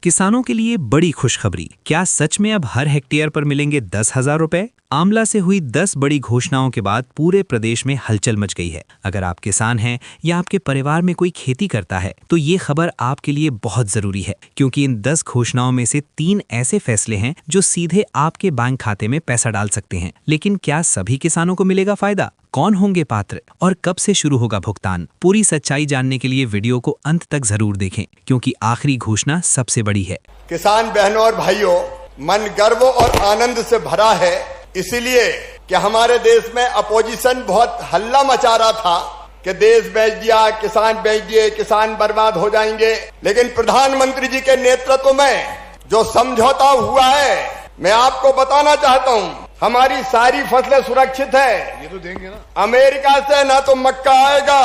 किसानों के लिए बड़ी खुशखबरी। क्या सच में अब हर हेक्टेयर पर मिलेंगे 10,000 रुपए? आमला से हुई 10 बड़ी घोषणाओं के बाद पूरे प्रदेश में हलचल मच गई है। अगर आप किसान हैं या आपके परिवार में कोई खेती करता है तो ये खबर आपके लिए बहुत जरूरी है, क्योंकि इन 10 घोषणाओं में से 3 ऐसे फैसले हैं जो सीधे आपके बैंक खाते में पैसा डाल सकते हैं। लेकिन क्या सभी किसानों को मिलेगा फायदा? कौन होंगे पात्र और कब से शुरू होगा भुगतान? पूरी सच्चाई जानने के लिए वीडियो को अंत तक जरूर देखें, क्योंकि आखिरी घोषणा सबसे बड़ी है। किसान बहनों और भाइयों, मन गर्व और आनंद से भरा है, इसलिए कि हमारे देश में अपोजिशन बहुत हल्ला मचा रहा था कि देश बेच दिया, किसान बेच दिए, किसान बर्बाद हो जाएंगे। लेकिन प्रधानमंत्री जी के नेतृत्व में जो समझौता हुआ है, मैं आपको बताना चाहता हूं, हमारी सारी फसलें सुरक्षित है। ये तो देंगे ना। अमेरिका से ना तो मक्का आएगा,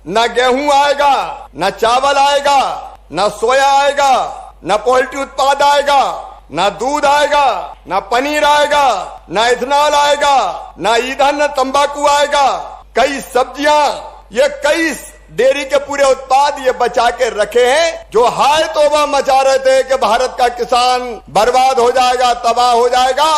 ना गेहूं आएगा, ना चावल आएगा, ना सोया आएगा, ना पोल्ट्री उत्पाद आएगा, ना दूध आएगा, ना पनीर आएगा, ना इथेनॉल आएगा, ना ईंधन, ना तंबाकू आएगा। कई सब्जियां, ये कई डेयरी के पूरे उत्पाद ये बचा के रखे हैं, जो हाय तौबा मचा रहे थे कि भारत का किसान बर्बाद हो जाएगा, तबाह हो जाएगा।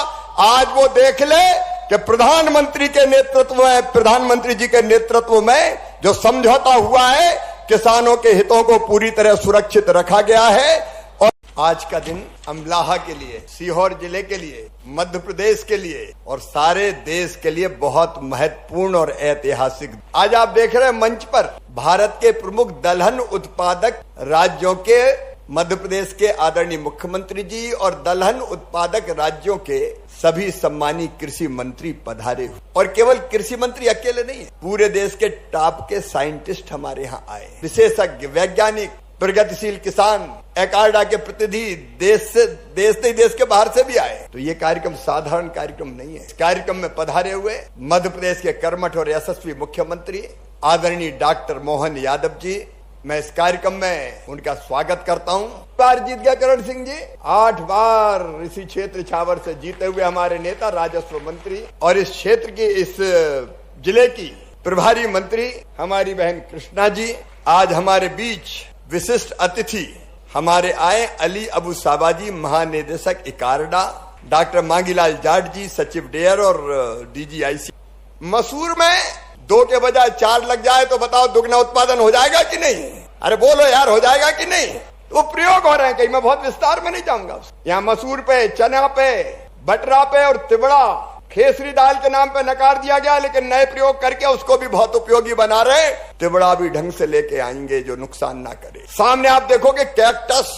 आज वो देख ले कि प्रधानमंत्री के नेतृत्व में, प्रधानमंत्री जी के नेतृत्व में जो समझौता हुआ है, किसानों के हितों को पूरी तरह सुरक्षित रखा गया है। और आज का दिन अमलाहा के लिए, सीहोर जिले के लिए, मध्य प्रदेश के लिए और सारे देश के लिए बहुत महत्वपूर्ण और ऐतिहासिक। आज आप देख रहे हैं मंच पर भारत के प्रमुख दलहन उत्पादक राज्यों के, मध्य प्रदेश के आदरणीय मुख्यमंत्री जी और दलहन उत्पादक राज्यों के सभी सम्मानीय कृषि मंत्री पधारे। और केवल कृषि मंत्री अकेले नहीं है, पूरे देश के टॉप के साइंटिस्ट हमारे यहाँ आए, विशेषज्ञ, वैज्ञानिक, प्रगतिशील किसान, एकार्डा के प्रतिनिधि देश नहीं देश के बाहर से भी आए। तो ये कार्यक्रम साधारण कार्यक्रम नहीं है। इस कार्यक्रम में पधारे हुए मध्य प्रदेश के कर्मठ और यशस्वी मुख्यमंत्री आदरणीय डॉक्टर मोहन यादव जी, मैं इस कार्यक्रम में उनका स्वागत करता हूं। बार जीत गया करण सिंह जी, 8 बार इसी क्षेत्र छावर से जीते हुए हमारे नेता, राजस्व मंत्री और इस क्षेत्र की, इस जिले की प्रभारी मंत्री हमारी बहन कृष्णा जी। आज हमारे बीच विशिष्ट अतिथि हमारे आए, अली अबू साबाजी, महानिदेशक इकार्डा, डॉक्टर मांगीलाल जाट जी, सचिव डेयर और DGIC। मसूर में 2 के बजाय 4 लग जाए तो बताओ दुगना उत्पादन हो जाएगा कि नहीं? अरे बोलो यार, हो जाएगा कि नहीं? वो प्रयोग हो रहे हैं कहीं, मैं बहुत विस्तार में नहीं जाऊंगा। यहाँ मसूर पे, चना पे, बटरा पे और तिबड़ा, खेसरी दाल के नाम पे नकार दिया गया, लेकिन नए प्रयोग करके उसको भी बहुत उपयोगी बना रहे। तिबड़ा भी ढंग से लेके आएंगे जो नुकसान ना करे। सामने आप देखोगे कैक्टस,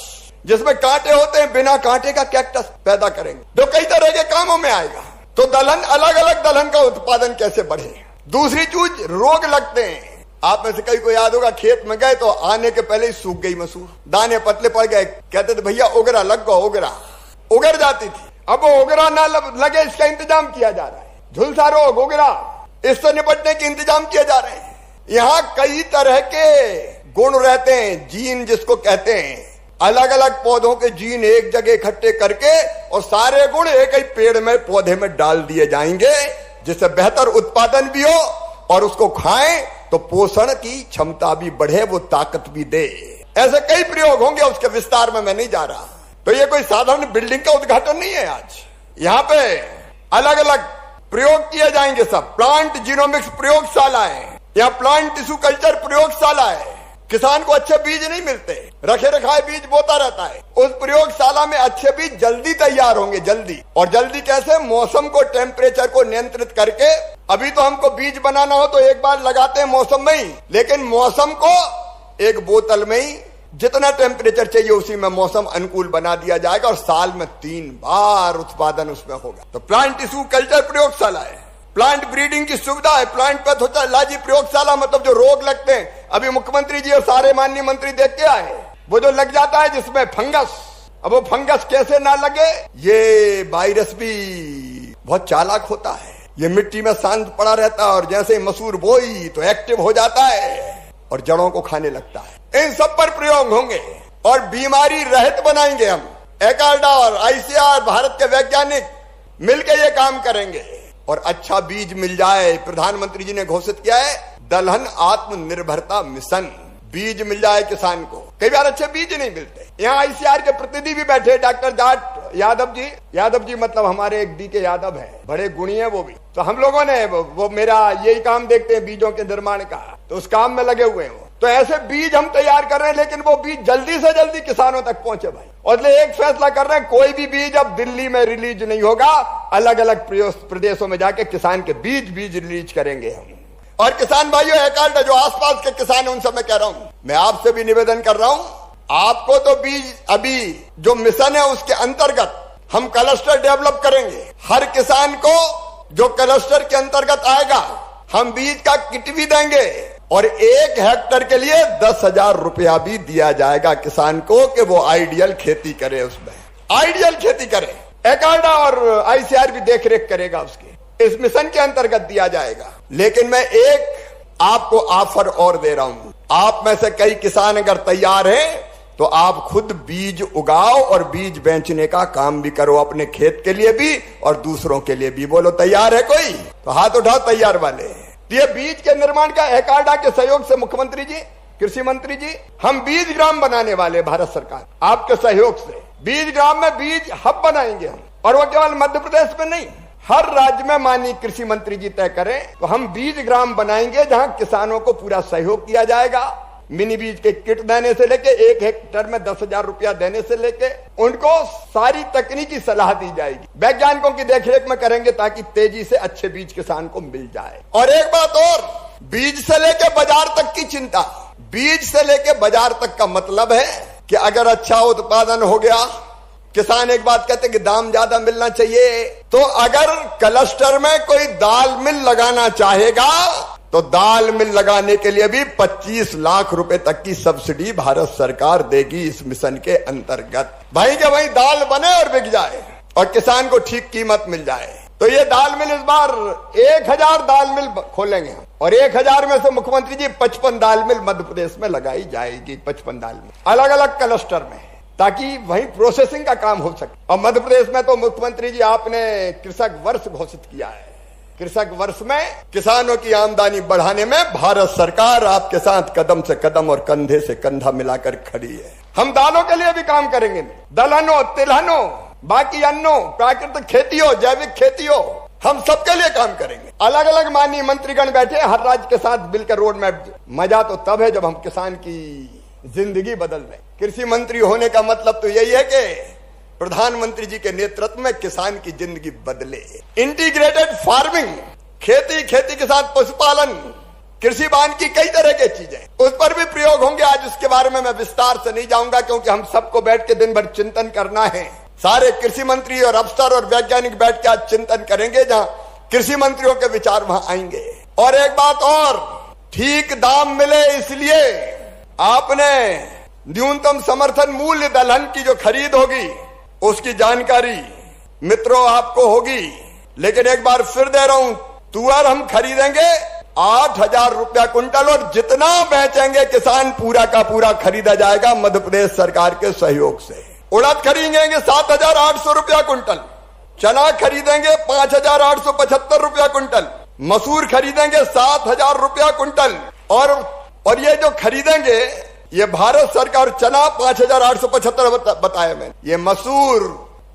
जिसमें कांटे होते हैं, बिना कांटे का कैक्टस पैदा करेंगे, जो कई तरह के कामों में आएगा। तो दलहन, अलग अलग दलहन का उत्पादन कैसे बढ़े। दूसरी चीज, रोग लगते हैं। आप में से कई को याद होगा, खेत में गए तो आने के पहले ही सूख गई मसूर, दाने पतले पड़ गए, कहते थे भैया ओगरा लग गो, ओगरा उगर जाती थी। अब वो ओगरा ना लगे, इसका इंतजाम किया जा रहा है। झुलसा रोग, ओगरा, इससे निपटने के इंतजाम किए जा रहे हैं। यहाँ कई तरह के गुण रहते हैं, जीन जिसको कहते हैं, अलग अलग पौधों के जीन एक जगह इकट्ठे करके और सारे गुण एक ही पेड़ में, पौधे में डाल दिए जाएंगे, जिससे बेहतर उत्पादन भी हो और उसको खाएं तो पोषण की क्षमता भी बढ़े, वो ताकत भी दे। ऐसे कई प्रयोग होंगे, उसके विस्तार में मैं नहीं जा रहा। तो ये कोई साधारण बिल्डिंग का उद्घाटन नहीं है। आज यहाँ पे अलग अलग प्रयोग किए जाएंगे। सब प्लांट जीनोमिक्स प्रयोगशाला है, यहाँ प्लांट टिश्यू कल्चर प्रयोगशाला है। किसान को अच्छे बीज नहीं मिलते, रखे रखाए बीज बोता रहता है। उस प्रयोगशाला में अच्छे बीज जल्दी तैयार होंगे, जल्दी। और जल्दी कैसे? मौसम को, टेम्परेचर को नियंत्रित करके। अभी तो हमको बीज बनाना हो तो एक बार लगाते हैं मौसम में ही, लेकिन मौसम को एक बोतल में ही जितना टेम्परेचर चाहिए उसी में मौसम अनुकूल बना दिया जाएगा और साल में 3 बार उत्पादन उसमें होगा। तो प्लांट टिश्यू कल्चर प्रयोगशाला है। प्लांट ब्रीडिंग की सुविधा है, प्लांट पैथोलॉजी प्रयोगशाला, मतलब जो रोग लगते हैं, अभी मुख्यमंत्री जी और सारे माननीय मंत्री देख के आए, वो जो लग जाता है जिसमें फंगस। अब वो फंगस कैसे ना लगे, ये वायरस भी बहुत चालाक होता है। ये मिट्टी में शांत पड़ा रहता है और जैसे मसूर बोई तो एक्टिव हो जाता है और जड़ों को खाने लगता है। इन सब पर प्रयोग होंगे और बीमारी रहित बनाएंगे हम। एकार्डा और ICAR, भारत के वैज्ञानिक मिलकर ये काम करेंगे और अच्छा बीज मिल जाए। प्रधानमंत्री जी ने घोषित किया है दलहन आत्मनिर्भरता मिशन, बीज मिल जाए किसान को। कई बार अच्छे बीज नहीं मिलते। यहाँ आईसीआर के प्रतिनिधि भी बैठे, डॉक्टर जाट यादव जी मतलब हमारे एक डी के यादव है, बड़े गुणी है वो भी। तो हम लोगों ने वो मेरा यही काम देखते हैं बीजों के निर्माण का, तो उस काम में लगे हुए हैं वो। तो ऐसे बीज हम तैयार कर रहे हैं, लेकिन वो बीज जल्दी से जल्दी किसानों तक पहुंचे भाई। और इसलिए एक फैसला कर रहे हैं, कोई भी बीज अब दिल्ली में रिलीज नहीं होगा, अलग अलग प्रदेशों में जाके किसान के बीज रिलीज करेंगे हम। और किसान भाइयों, एक जो आसपास के किसान है उनसे मैं कह रहा हूं, मैं आपसे भी निवेदन कर रहा हूं, आपको तो बीज अभी जो मिशन है उसके अंतर्गत हम क्लस्टर डेवलप करेंगे। हर किसान को जो क्लस्टर के अंतर्गत आएगा हम बीज का किट भी देंगे और 1 हेक्टेयर के लिए 10,000 रुपया भी दिया जाएगा किसान को कि वो आइडियल खेती करे, उसमें आइडियल खेती करे। एकाडा और आईसीआर भी देख रेख करेगा उसकी, इस मिशन के अंतर्गत दिया जाएगा। लेकिन मैं एक आपको ऑफर और दे रहा हूं, आप में से कई किसान अगर तैयार हैं तो आप खुद बीज उगाओ और बीज बेचने का काम भी करो, अपने खेत के लिए भी और दूसरों के लिए भी। बोलो तैयार है कोई? तो हाथ उठाओ तैयार वाले। ये बीज के निर्माण का एकाडा के सहयोग से मुख्यमंत्री जी, कृषि मंत्री जी, हम बीज ग्राम बनाने वाले भारत सरकार आपके सहयोग से बीज ग्राम में बीज हब बनाएंगे हम। और वो केवल मध्य प्रदेश में नहीं, हर राज्य में माननीय कृषि मंत्री जी तय करें तो हम बीज ग्राम बनाएंगे जहां किसानों को पूरा सहयोग किया जाएगा। मिनी बीज के किट देने से लेके 1 हेक्टेयर में 10,000 रुपया देने से लेके उनको सारी तकनीकी सलाह दी जाएगी, वैज्ञानिकों की देखरेख में करेंगे ताकि तेजी से अच्छे बीज किसान को मिल जाए। और एक बात और, बीज से लेके बाजार तक की चिंता, बीज से लेके बाजार तक का मतलब है कि अगर अच्छा उत्पादन हो गया, किसान एक बात कहते हैं कि दाम ज्यादा मिलना चाहिए, तो अगर क्लस्टर में कोई दाल मिल लगाना चाहेगा तो दाल मिल लगाने के लिए भी 25 लाख रुपए तक की सब्सिडी भारत सरकार देगी इस मिशन के अंतर्गत। भाई के वही दाल बने और बिक जाए और किसान को ठीक कीमत मिल जाए। तो ये दाल मिल इस बार 1000 दाल मिल खोलेंगे और 1000 में से मुख्यमंत्री जी 55 दाल मिल मध्य प्रदेश में लगाई जाएगी, 55 दाल मिल अलग अलग क्लस्टर में, ताकि वहीं प्रोसेसिंग का काम हो सके। और मध्य प्रदेश में तो मुख्यमंत्री जी आपने कृषक वर्ष घोषित किया है। कृषक वर्ष में किसानों की आमदनी बढ़ाने में भारत सरकार आपके साथ कदम से कदम और कंधे से कंधा मिलाकर खड़ी है। हम दालों के लिए भी काम करेंगे, दलहनों, तिलहनों, बाकी अन्नों, प्राकृतिक खेती हो, जैविक खेती हो, हम सबके लिए काम करेंगे। अलग अलग माननीय मंत्रीगण बैठे हर राज्य के साथ मिलकर रोड मैप। मजा तो तब है जब हम किसान की जिंदगी बदल रहे। कृषि मंत्री होने का मतलब तो यही है कि प्रधानमंत्री जी के नेतृत्व में किसान की जिंदगी बदले। इंटीग्रेटेड फार्मिंग, खेती के साथ पशुपालन, कृषि वानिकी, कई तरह की चीजें, उस पर भी प्रयोग होंगे। आज उसके बारे में मैं विस्तार से नहीं जाऊंगा क्योंकि हम सबको बैठ के दिन भर चिंतन करना है। सारे कृषि मंत्री और अफसर और वैज्ञानिक बैठ के आज चिंतन करेंगे, जहां कृषि मंत्रियों के विचार वहां आएंगे। और एक बात और, ठीक दाम मिले इसलिए आपने न्यूनतम समर्थन मूल्य दलहन की जो खरीद होगी उसकी जानकारी मित्रों आपको होगी। लेकिन एक बार फिर दे रहा हूं, तुअर हम खरीदेंगे 8,000 रुपया कुंटल और जितना बेचेंगे किसान पूरा का पूरा खरीदा जाएगा मध्य प्रदेश सरकार के सहयोग से। उड़द खरीदेंगे 7,800 रुपया कुंटल, चना खरीदेंगे 5,875 रुपया कुंटल, मसूर खरीदेंगे 7,000 रुपया कुंटल। और ये जो खरीदेंगे ये भारत सरकार, चना 5,875 बताया मैंने, ये मसूर,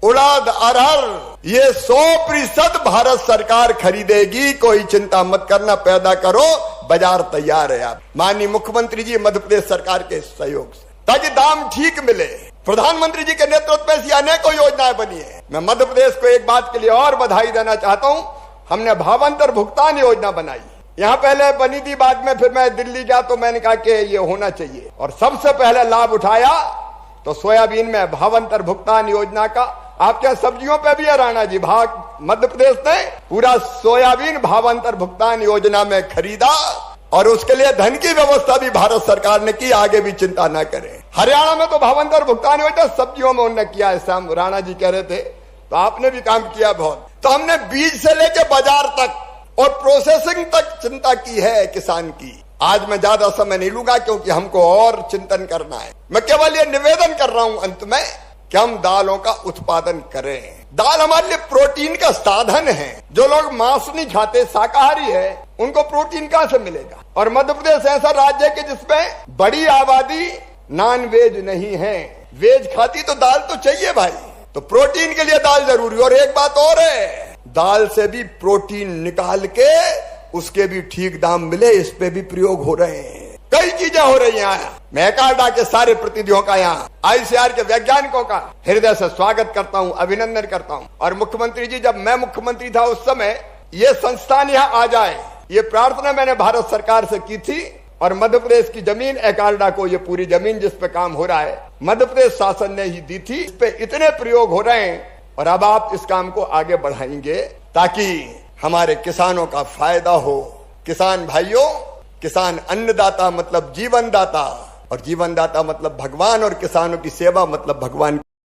उड़द, अरहर, ये 100% भारत सरकार खरीदेगी। कोई चिंता मत करना, पैदा करो, बाजार तैयार है। आप माननीय मुख्यमंत्री जी मध्य प्रदेश सरकार के सहयोग से, ताकि दाम ठीक मिले। प्रधानमंत्री जी के नेतृत्व में ऐसी अनेकों योजनाएं बनी है। मैं मध्य प्रदेश को एक बात के लिए और बधाई देना चाहता हूं, हमने भावांतर भुगतान योजना बनाई। यहाँ पहले बनी थी, बाद में फिर मैं दिल्ली गया तो मैंने कहा कि ये होना चाहिए और सबसे पहले लाभ उठाया तो सोयाबीन में भावांतर भुगतान योजना का। आपके सब्जियों पे भी है राणा जी, मध्य प्रदेश ने पूरा सोयाबीन भावांतर भुगतान योजना में खरीदा और उसके लिए धन की व्यवस्था भी भारत सरकार ने की। आगे भी चिंता न करें। हरियाणा में तो भावांतर भुगतान योजना सब्जियों में उन्होंने किया है, शाम राणा जी कह रहे थे, तो आपने भी काम किया बहुत। तो हमने बीज से लेके बाजार तक और प्रोसेसिंग तक चिंता की है किसान की। आज मैं ज्यादा समय नहीं लूंगा क्योंकि हमको और चिंतन करना है। मैं केवल ये निवेदन कर रहा हूं अंत में कि हम दालों का उत्पादन करें। दाल हमारे लिए प्रोटीन का साधन है। जो लोग मांस नहीं खाते, शाकाहारी है, उनको प्रोटीन कहां से मिलेगा? और मध्य प्रदेश ऐसा राज्य है कि जिसमें बड़ी आबादी नॉन वेज नहीं है, वेज खाती तो दाल तो चाहिए भाई, तो प्रोटीन के लिए दाल जरूरी। और एक बात और है, दाल से भी प्रोटीन निकाल के उसके भी ठीक दाम मिले, इस पे भी प्रयोग हो रहे हैं। कई चीजें हो रही हैं। मैं एकाडा के सारे प्रतिनिधियों का, यहाँ आईसीआर के वैज्ञानिकों का हृदय से स्वागत करता हूं, अभिनंदन करता हूं। और मुख्यमंत्री जी, जब मैं मुख्यमंत्री था उस समय ये संस्थान यहाँ आ जाए, ये प्रार्थना मैंने भारत सरकार से की थी। और मध्य प्रदेश की जमीन एकाडा को, ये पूरी जमीन जिस पे काम हो रहा है, मध्य प्रदेश शासन ने ही दी थी। इस पे इतने प्रयोग हो रहे हैं और अब आप इस काम को आगे बढ़ाएंगे ताकि हमारे किसानों का फायदा हो। किसान भाइयों, किसान अन्नदाता मतलब जीवनदाता, और जीवनदाता मतलब भगवान, और किसानों की सेवा मतलब भगवान।